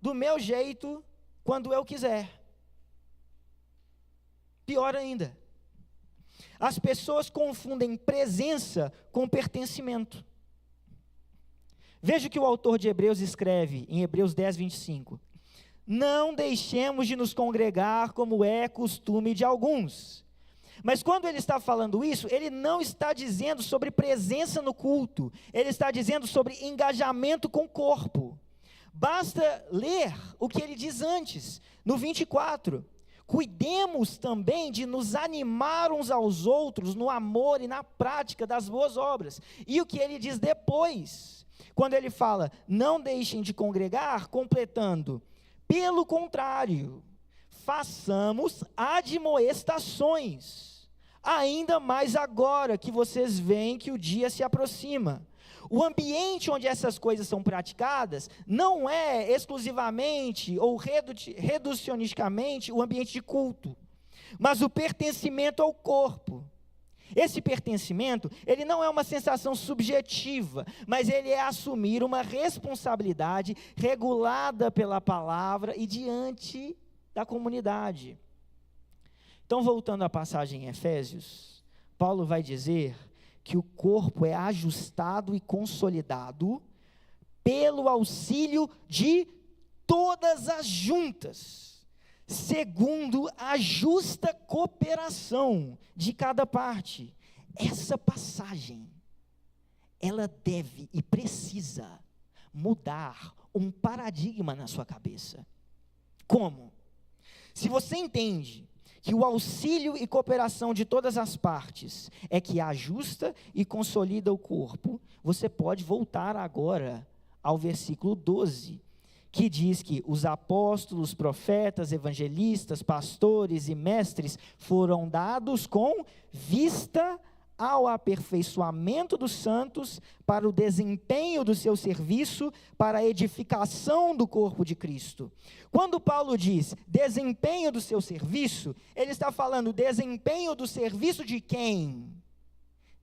[SPEAKER 1] do meu jeito quando eu quiser. Pior ainda, as pessoas confundem presença com pertencimento. Veja o que o autor de Hebreus escreve em Hebreus 10, 25. Não deixemos de nos congregar como é costume de alguns. Mas quando ele está falando isso, ele não está dizendo sobre presença no culto, ele está dizendo sobre engajamento com o corpo. Basta ler o que ele diz antes, no 24. cuidemos também de nos animar uns aos outros no amor e na prática das boas obras. E o que ele diz depois, quando ele fala, não deixem de congregar, completando, pelo contrário, façamos admoestações, ainda mais agora que vocês veem que o dia se aproxima. O ambiente onde essas coisas são praticadas não é exclusivamente ou reducionisticamente o ambiente de culto, mas o pertencimento ao corpo. Esse pertencimento, ele não é uma sensação subjetiva, mas ele é assumir uma responsabilidade regulada pela palavra e diante da comunidade. Então, voltando à passagem em Efésios, Paulo vai dizer que o corpo é ajustado e consolidado pelo auxílio de todas as juntas, segundo a justa cooperação de cada parte. Essa passagem, ela deve e precisa mudar um paradigma na sua cabeça. Como? Se você entende que o auxílio e cooperação de todas as partes é que ajusta e consolida o corpo, você pode voltar agora ao versículo 12, que diz que os apóstolos, profetas, evangelistas, pastores e mestres foram dados com vista ao aperfeiçoamento dos santos, para o desempenho do seu serviço, para a edificação do corpo de Cristo. Quando Paulo diz desempenho do seu serviço, ele está falando desempenho do serviço de quem?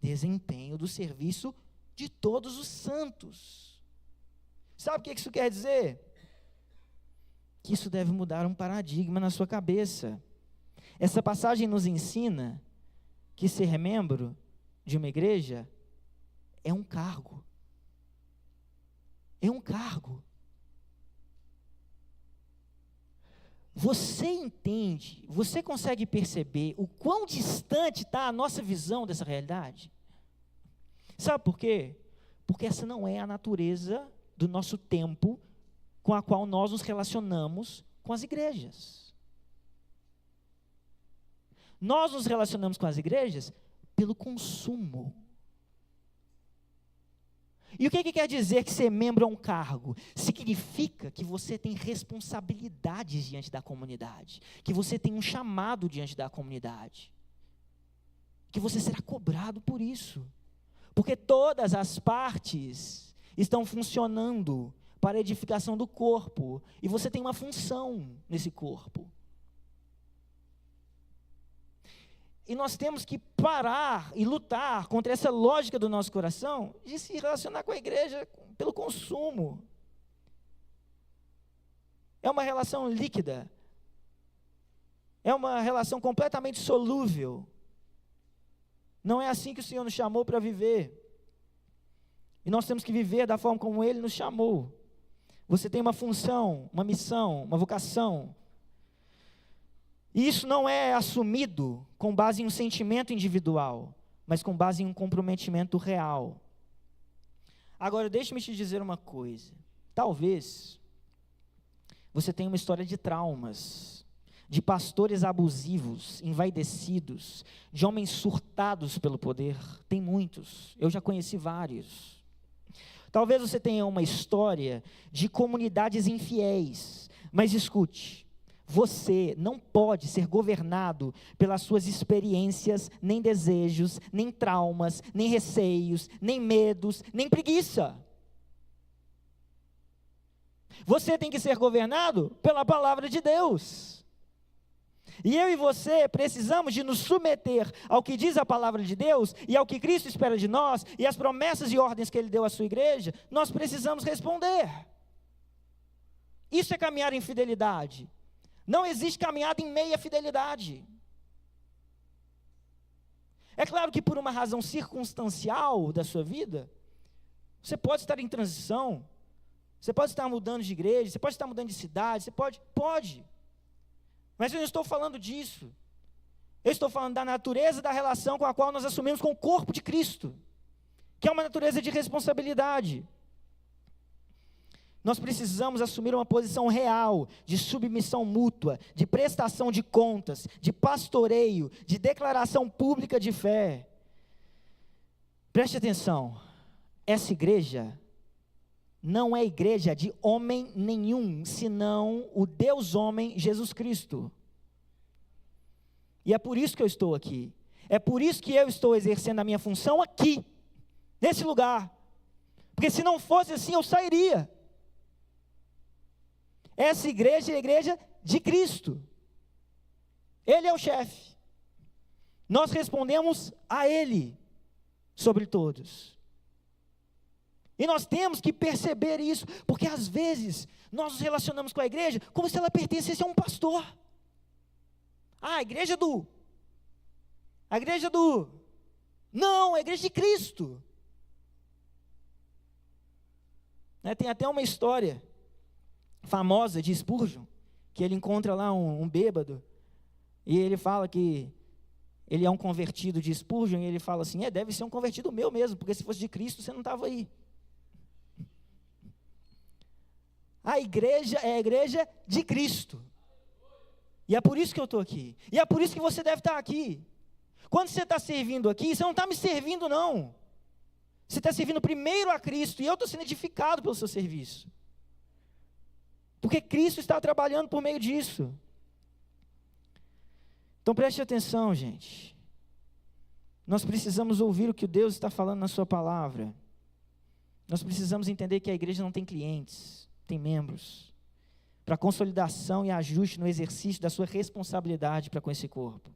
[SPEAKER 1] Desempenho do serviço de todos os santos. Sabe o que isso quer dizer? Que isso deve mudar um paradigma na sua cabeça. Essa passagem nos ensina que ser membro de uma igreja é um cargo. É um cargo. Você entende, você consegue perceber o quão distante está a nossa visão dessa realidade? Sabe por quê? Porque essa não é a natureza do nosso tempo com a qual nós nos relacionamos com as igrejas. Nós nos relacionamos com as igrejas pelo consumo. E o que quer dizer que ser membro é um cargo? Significa que você tem responsabilidades diante da comunidade, que você tem um chamado diante da comunidade, que você será cobrado por isso, porque todas as partes estão funcionando para a edificação do corpo, e você tem uma função nesse corpo. E nós temos que parar e lutar contra essa lógica do nosso coração de se relacionar com a igreja pelo consumo. É uma relação líquida. É uma relação completamente solúvel. Não é assim que o Senhor nos chamou para viver. E nós temos que viver da forma como Ele nos chamou. Você tem uma função, uma missão, uma vocação. E isso não é assumido com base em um sentimento individual, mas com base em um comprometimento real. Agora, deixe-me te dizer uma coisa. Talvez você tenha uma história de traumas, de pastores abusivos, envaidecidos, de homens surtados pelo poder. Tem muitos, eu já conheci vários. Talvez você tenha uma história de comunidades infiéis, mas escute. Você não pode ser governado pelas suas experiências, nem desejos, nem traumas, nem receios, nem medos, nem preguiça. Você tem que ser governado pela palavra de Deus. E eu e você precisamos de nos submeter ao que diz a palavra de Deus e ao que Cristo espera de nós e as promessas e ordens que Ele deu à sua igreja. Nós precisamos responder. Isso é caminhar em fidelidade. Não existe caminhada em meia fidelidade. É claro que por uma razão circunstancial da sua vida, você pode estar em transição, você pode estar mudando de igreja, você pode estar mudando de cidade, você pode. Mas eu não estou falando disso. Eu estou falando da natureza da relação com a qual nós assumimos com o corpo de Cristo, que é uma natureza de responsabilidade. Nós precisamos assumir uma posição real, de submissão mútua, de prestação de contas, de pastoreio, de declaração pública de fé. Preste atenção, essa igreja não é igreja de homem nenhum, senão o Deus homem Jesus Cristo. E é por isso que eu estou aqui. É por isso que eu estou exercendo a minha função aqui, nesse lugar. Porque se não fosse assim, eu sairia. Essa igreja é a igreja de Cristo. Ele é o chefe. Nós respondemos a Ele sobre todos. E nós temos que perceber isso, porque às vezes nós nos relacionamos com a igreja como se ela pertencesse a um pastor. A igreja do... Não, a igreja de Cristo. Tem até uma história famosa de Spurgeon, que ele encontra lá um bêbado, e ele fala que ele é um convertido de Spurgeon, e ele fala assim, deve ser um convertido meu mesmo, porque se fosse de Cristo, você não estava aí. A igreja é a igreja de Cristo, e é por isso que eu estou aqui, e é por isso que você deve estar aqui. Quando você está servindo aqui, você não está me servindo não, você está servindo primeiro a Cristo, e eu estou sendo edificado pelo seu serviço. Porque Cristo está trabalhando por meio disso. Então preste atenção, gente. Nós precisamos ouvir o que Deus está falando na sua palavra. Nós precisamos entender que a igreja não tem clientes, tem membros. Para consolidação e ajuste no exercício da sua responsabilidade para com esse corpo.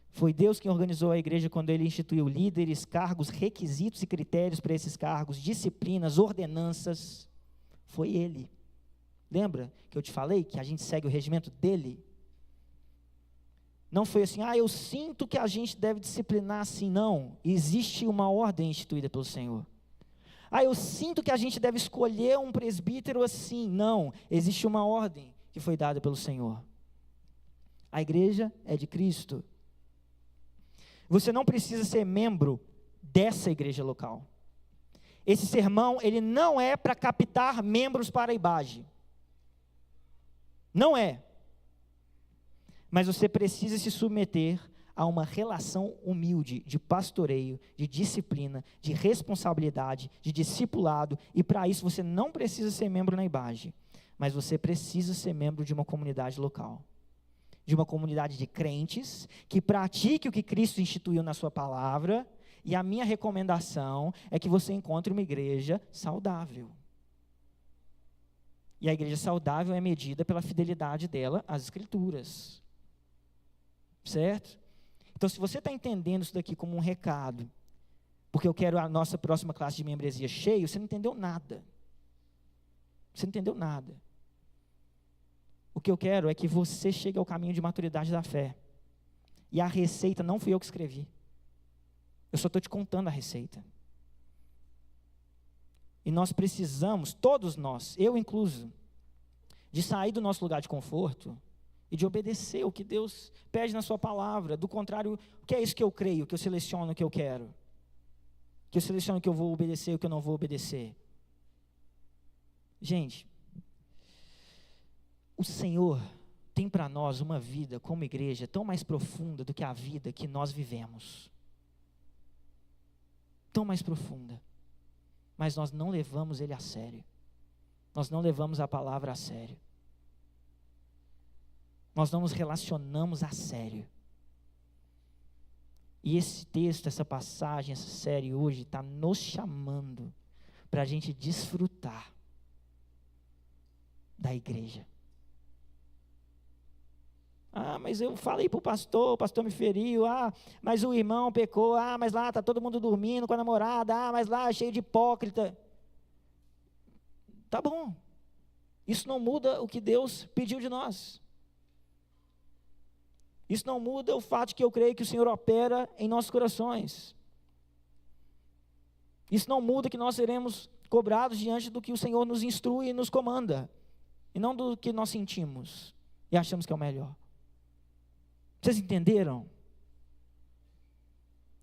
[SPEAKER 1] Foi Deus quem organizou a igreja quando Ele instituiu líderes, cargos, requisitos e critérios para esses cargos, disciplinas, ordenanças. Foi Ele. Lembra que eu te falei que a gente segue o regimento dele? Não foi assim, eu sinto que a gente deve disciplinar assim, não. Existe uma ordem instituída pelo Senhor. Eu sinto que a gente deve escolher um presbítero assim, não. Existe uma ordem que foi dada pelo Senhor. A igreja é de Cristo. Você não precisa ser membro dessa igreja local. Esse sermão, ele não é para captar membros para a IBAGE. Não é. Mas você precisa se submeter a uma relação humilde de pastoreio, de disciplina, de responsabilidade, de discipulado, e para isso você não precisa ser membro na IBAGE, mas você precisa ser membro de uma comunidade local, de uma comunidade de crentes, que pratique o que Cristo instituiu na sua palavra, e a minha recomendação é que você encontre uma igreja saudável. E a igreja saudável é medida pela fidelidade dela às Escrituras. Certo? Então, se você está entendendo isso daqui como um recado, porque eu quero a nossa próxima classe de membresia cheia, você não entendeu nada. Você não entendeu nada. O que eu quero é que você chegue ao caminho de maturidade da fé. E a receita não fui eu que escrevi. Eu só estou te contando a receita. E nós precisamos, todos nós, eu incluso, de sair do nosso lugar de conforto e de obedecer o que Deus pede na sua palavra. Do contrário, o que é isso que eu creio, que eu seleciono o que eu quero? Que eu seleciono o que eu vou obedecer e o que eu não vou obedecer? Gente, o Senhor tem para nós uma vida como igreja tão mais profunda do que a vida que nós vivemos. Tão mais profunda. Mas nós não levamos Ele a sério. Nós não levamos a palavra a sério. Nós não nos relacionamos a sério. E esse texto, essa passagem, essa série hoje está nos chamando para a gente desfrutar da igreja. Mas eu falei para o pastor me feriu, mas o irmão pecou, mas lá está todo mundo dormindo com a namorada, mas lá é cheio de hipócrita. Tá bom, isso não muda o que Deus pediu de nós. Isso não muda o fato de que eu creio que o Senhor opera em nossos corações. Isso não muda que nós seremos cobrados diante do que o Senhor nos instrui e nos comanda, e não do que nós sentimos e achamos que é o melhor. Vocês entenderam?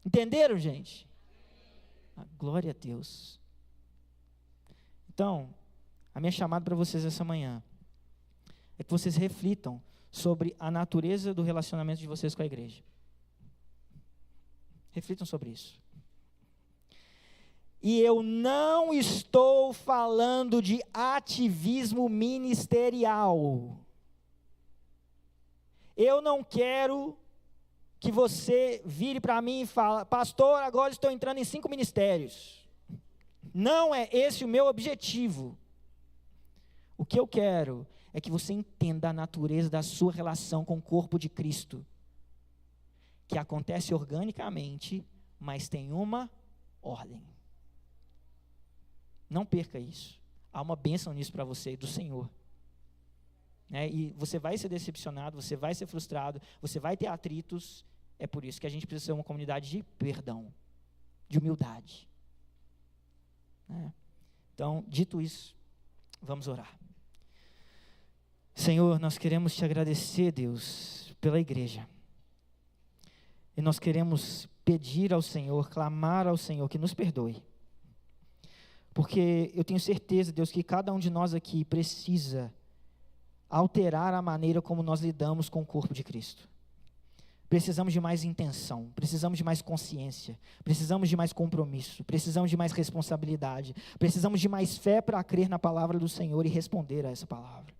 [SPEAKER 1] Entenderam, gente? Glória a Deus. Então, A minha chamada para vocês essa manhã é que vocês reflitam sobre a natureza do relacionamento de vocês com a igreja. Reflitam sobre isso. E eu não estou falando de ativismo ministerial. Eu não quero que você vire para mim e fale: pastor, agora estou entrando em 5 ministérios. Não é esse o meu objetivo. O que eu quero é que você entenda a natureza da sua relação com o corpo de Cristo, que acontece organicamente, mas tem uma ordem. Não perca isso. Há uma bênção nisso para você, do Senhor. E você vai ser decepcionado, você vai ser frustrado, você vai ter atritos. É por isso que a gente precisa ser uma comunidade de perdão, de humildade. Então, dito isso, vamos orar. Senhor, nós queremos te agradecer, Deus, pela igreja. E nós queremos pedir ao Senhor, clamar ao Senhor que nos perdoe. Porque eu tenho certeza, Deus, que cada um de nós aqui precisa alterar a maneira como nós lidamos com o corpo de Cristo. Precisamos de mais intenção, precisamos de mais consciência, precisamos de mais compromisso, precisamos de mais responsabilidade, precisamos de mais fé para crer na palavra do Senhor e responder a essa palavra.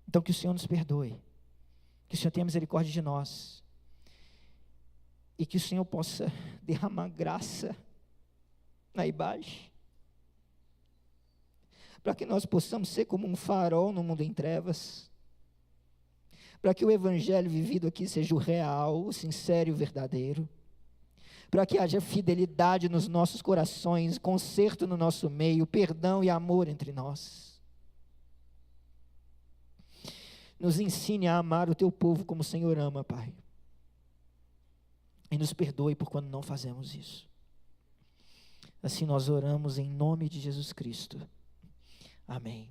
[SPEAKER 1] Então que o Senhor nos perdoe, que o Senhor tenha misericórdia de nós, e que o Senhor possa derramar graça na imagem, para que nós possamos ser como um farol no mundo em trevas, para que o evangelho vivido aqui seja o real, o sincero e o verdadeiro, para que haja fidelidade nos nossos corações, conserto no nosso meio, perdão e amor entre nós. Nos ensine a amar o teu povo como o Senhor ama, Pai. E nos perdoe por quando não fazemos isso. Assim nós oramos em nome de Jesus Cristo. Amém.